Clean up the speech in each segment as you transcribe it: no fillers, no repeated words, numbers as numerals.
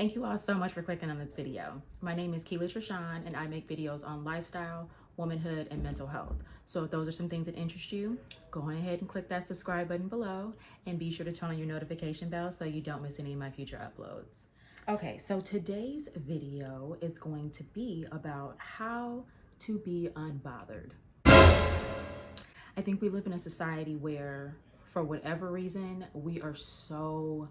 Thank you all so much for clicking on this video. My name is Kela Trishaan and I make videos on lifestyle, womanhood, and mental health. So if those are some things that interest you, go on ahead and click that subscribe button below and be sure to turn on your notification bell so you don't miss any of my future uploads. Okay, so today's video is going to be about how to be unbothered. I think we live in a society where, for whatever reason, we are so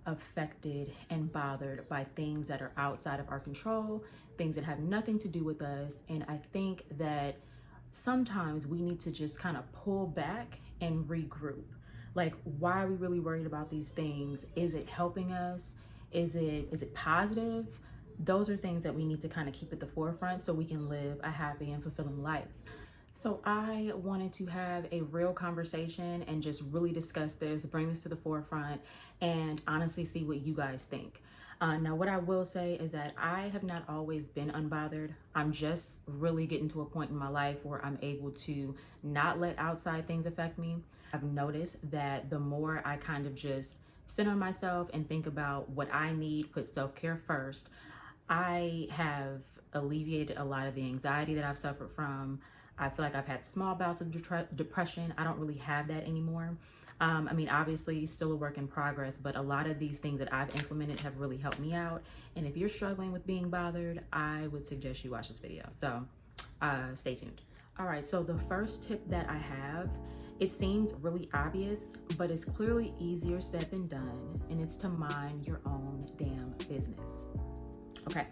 affected and bothered by things that are outside of our control, things that have nothing to do with us. And I think that sometimes we need to just kind of pull back and regroup. Like, why are we really worried about these things? Is it helping us? Is it positive? Those are things that we need to kind of keep at the forefront so we can live a happy and fulfilling life. So I wanted to have a real conversation and just really discuss this, bring this to the forefront, and honestly see what you guys think. Now, what I will say is that I have not always been unbothered. I'm just really getting to a point in my life where I'm able to not let outside things affect me. I've noticed that the more I kind of just center myself and think about what I need, put self-care first, I have alleviated a lot of the anxiety that I've suffered from. I feel like I've had small bouts of depression. I don't really have that anymore. I mean, obviously still a work in progress, but a lot of these things that I've implemented have really helped me out. And if you're struggling with being bothered, I would suggest you watch this video. So stay tuned. All right, so the first tip that I have, it seems really obvious, but it's clearly easier said than done, and it's to mind your own damn business. Okay,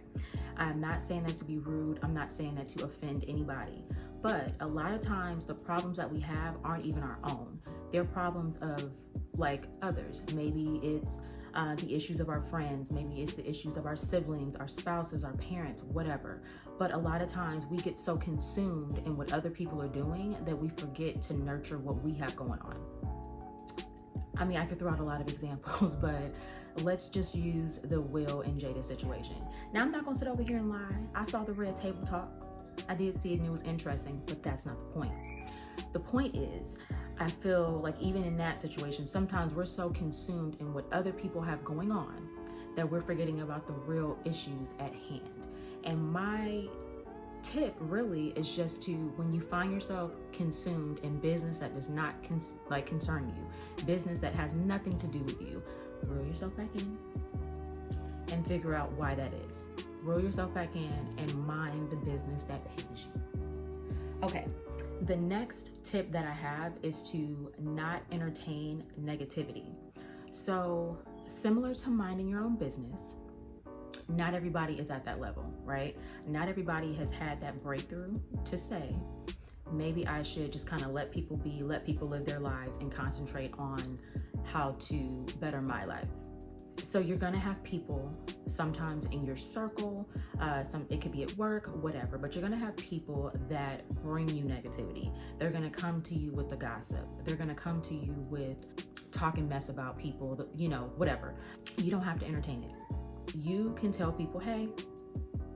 I'm not saying that to be rude. I'm not saying that to offend anybody. But a lot of times the problems that we have aren't even our own. They're problems of like others. Maybe it's the issues of our friends. Maybe it's the issues of our siblings, our spouses, our parents, whatever. But a lot of times we get so consumed in what other people are doing that we forget to nurture what we have going on. I mean, I could throw out a lot of examples, but let's just use the Will and Jada situation. Now, I'm not gonna sit over here and lie. I saw the Red Table Talk. I did see it and it was interesting, but that's not the point. The point is, I feel like even in that situation, sometimes we're so consumed in what other people have going on that we're forgetting about the real issues at hand. And my tip really is just to, when you find yourself consumed in business that does not concern you, business that has nothing to do with you, reel yourself back in and figure out why that is. Reel yourself back in and mind the business that pays you. Okay, the next tip that I have is to not entertain negativity. So similar to minding your own business, not everybody is at that level, right? Not everybody has had that breakthrough to say, maybe I should just kind of let people be, let people live their lives and concentrate on how to better my life. So you're gonna have people sometimes in your circle, it could be at work, whatever, but you're gonna have people that bring you negativity. They're gonna come to you with the gossip. They're gonna come to you with talking mess about people, whatever. You don't have to entertain it. You can tell people, hey,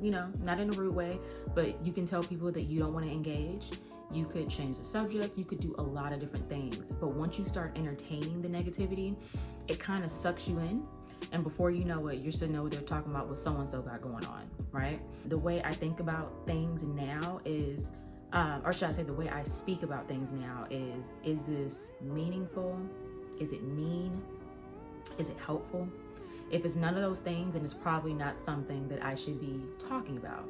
not in a rude way, but you can tell people that you don't want to engage. You could change the subject. You could do a lot of different things. But once you start entertaining the negativity, it kind of sucks you in. And before you know it, you're sitting over there talking about what so-and-so got going on, right? The way I think about things now is, or should I say the way I speak about things now is this meaningful? Is it mean? Is it helpful? If it's none of those things, then it's probably not something that I should be talking about.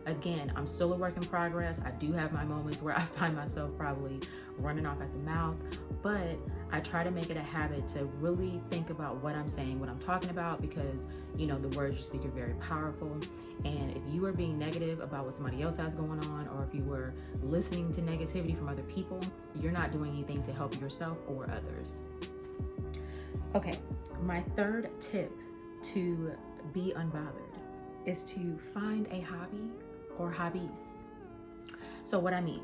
Again, I'm still a work in progress. I do have my moments where I find myself probably running off at the mouth, but I try to make it a habit to really think about what I'm saying, what I'm talking about, because, the words you speak are very powerful. And if you are being negative about what somebody else has going on, or if you were listening to negativity from other people, you're not doing anything to help yourself or others. Okay, my third tip to be unbothered is to find a hobby or hobbies. So what I mean,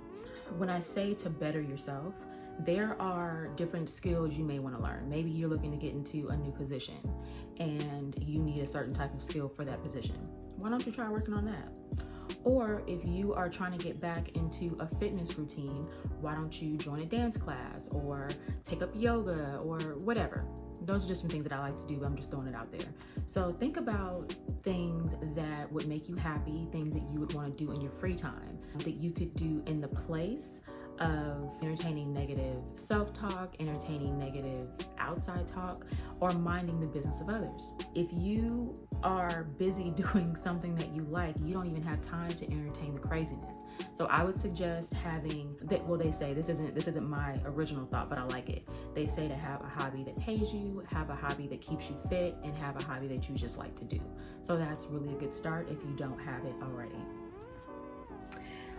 when I say to better yourself, there are different skills you may want to learn. Maybe you're looking to get into a new position and you need a certain type of skill for that position. Why don't you try working on that? Or if you are trying to get back into a fitness routine, why don't you join a dance class or take up yoga or whatever? those are just some things that I like to do, but I'm just throwing it out there. So think about things that would make you happy, things that you would want to do in your free time, that you could do in the place of entertaining negative self-talk, entertaining negative outside talk, or minding the business of others. If you are busy doing something that you like, you don't even have time to entertain the craziness. So I would suggest having that, well, they say this isn't my original thought, but I like it. They say to have a hobby that pays you, have a hobby that keeps you fit, and have a hobby that you just like to do. So that's really a good start if you don't have it already.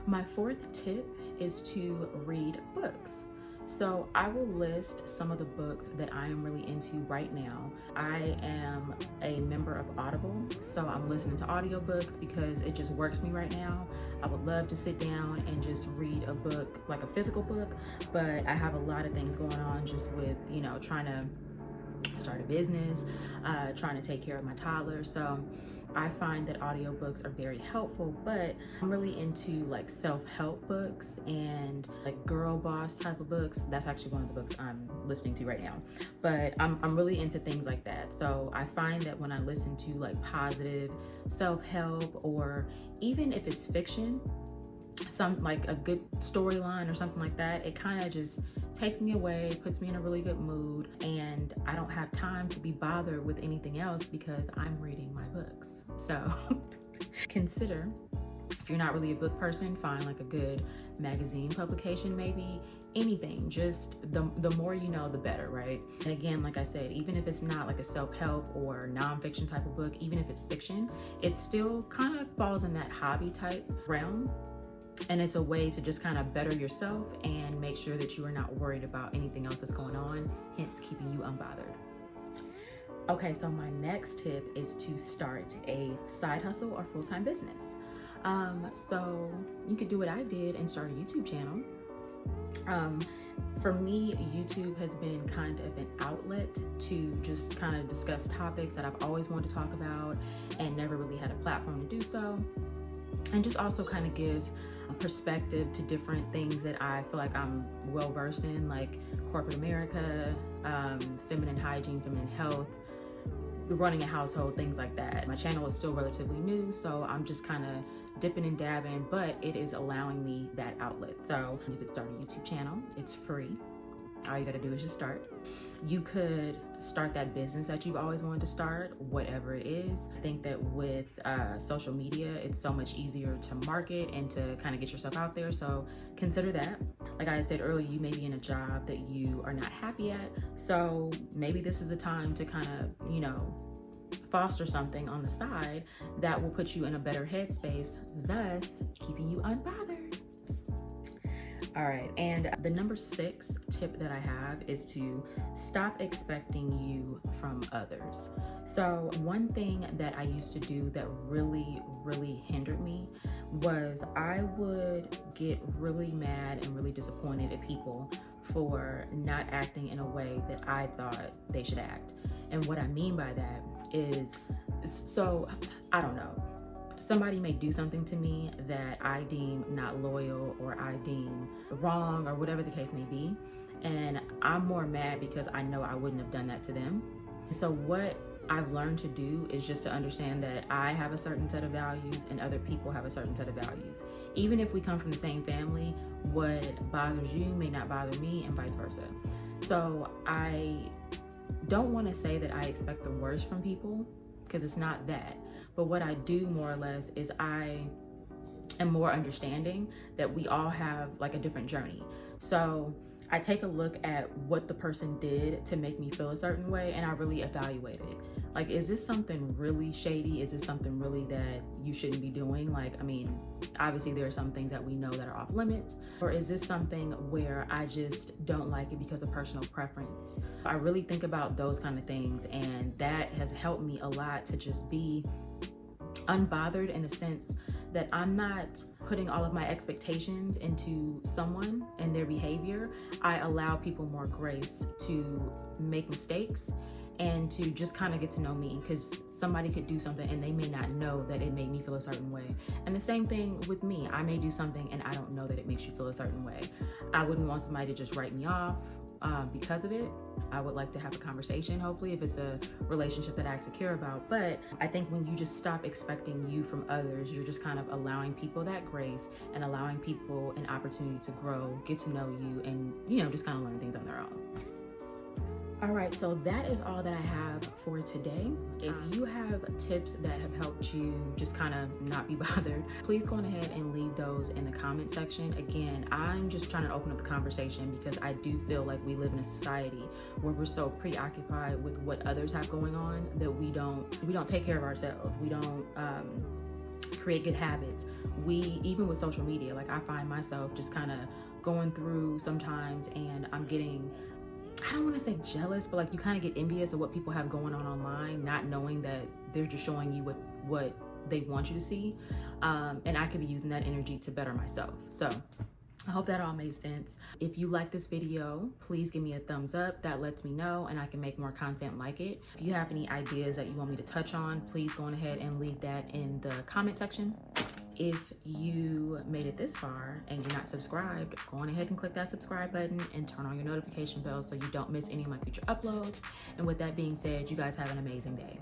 My fourth tip is to read books. So I will list some of the books that I am really into right now. I am a member of Audible, so I'm listening to audiobooks because it just works for me right now. I would love to sit down and just read a book, like a physical book, but I have a lot of things going on just with, trying to start a business, trying to take care of my toddler. So I find that audiobooks are very helpful, but I'm really into like self-help books and like girl boss type of books. That's actually one of the books I'm listening to right now, but I'm really into things like that. So I find that when I listen to like positive self-help, or even if it's fiction, some like a good storyline or something like that, it kind of just takes me away, puts me in a really good mood, and I don't have time to be bothered with anything else because I'm reading my books. So consider, if you're not really a book person, find like a good magazine publication, maybe anything. Just the more you know, the better, right? And again, like I said, even if it's not like a self-help or nonfiction type of book, even if it's fiction, it still kind of falls in that hobby type realm. And it's a way to just kind of better yourself and make sure that you are not worried about anything else that's going on, hence keeping you unbothered. Okay, so my next tip is to start a side hustle or full-time business. So you could do what I did and start a YouTube channel. For me, YouTube has been kind of an outlet to just kind of discuss topics that I've always wanted to talk about and never really had a platform to do so. And just also kind of give a perspective to different things that I feel like I'm well versed in, like corporate America, feminine hygiene, feminine health, running a household, things like that. My channel is still relatively new, so I'm just kind of dipping and dabbing, but it is allowing me that outlet. So you could start a YouTube channel. It's free. All you gotta do is just start. You could start that business that you've always wanted to start, whatever it is. I think that with social media, it's so much easier to market and to kind of get yourself out there. So consider that. Like I had said earlier, you may be in a job that you are not happy at. So maybe this is a time to kind of, foster something on the side that will put you in a better headspace, thus keeping you unbothered. All right, and the number 6 tip that I have is to stop expecting you from others. So one thing that I used to do that really, really hindered me was I would get really mad and really disappointed at people for not acting in a way that I thought they should act. And what I mean by that is, so I don't know. Somebody may do something to me that I deem not loyal or I deem wrong or whatever the case may be. And I'm more mad because I know I wouldn't have done that to them. So what I've learned to do is just to understand that I have a certain set of values and other people have a certain set of values. Even if we come from the same family, what bothers you may not bother me and vice versa. So I don't want to say that I expect the worst from people because it's not that. But what I do more or less is I am more understanding that we all have like a different journey. So I take a look at what the person did to make me feel a certain way and I really evaluate it. Like, is this something really shady? Is this something really that you shouldn't be doing? Like, I mean, obviously there are some things that we know that are off limits. Or is this something where I just don't like it because of personal preference? I really think about those kind of things, and that has helped me a lot to just be unbothered in the sense that I'm not putting all of my expectations into someone and their behavior. I allow people more grace to make mistakes and to just kind of get to know me, because somebody could do something and they may not know that it made me feel a certain way. And the same thing with me. I may do something and I don't know that it makes you feel a certain way. I wouldn't want somebody to just write me off because of it. I would like to have a conversation, hopefully, if it's a relationship that I actually care about. But I think when you just stop expecting you from others, you're just kind of allowing people that grace and allowing people an opportunity to grow, get to know you, and, you know, just kind of learn things on their own. All right, so that is all that I have for today. If you have tips that have helped you just kind of not be bothered, please go on ahead and leave those in the comment section. Again, I'm just trying to open up the conversation because I do feel like we live in a society where we're so preoccupied with what others have going on that we don't take care of ourselves. We don't create good habits. Even with social media, like I find myself just kind of going through sometimes and I'm getting, I don't want to say jealous, but like you kind of get envious of what people have going on online, not knowing that they're just showing you what they want you to see. And I could be using that energy to better myself. So I hope that all made sense. If you like this video, please give me a thumbs up. That lets me know and I can make more content like it. If you have any ideas that you want me to touch on, please go on ahead and leave that in the comment section. If you made it this far and you're not subscribed, go on ahead and click that subscribe button and turn on your notification bell so you don't miss any of my future uploads. And with that being said, you guys have an amazing day.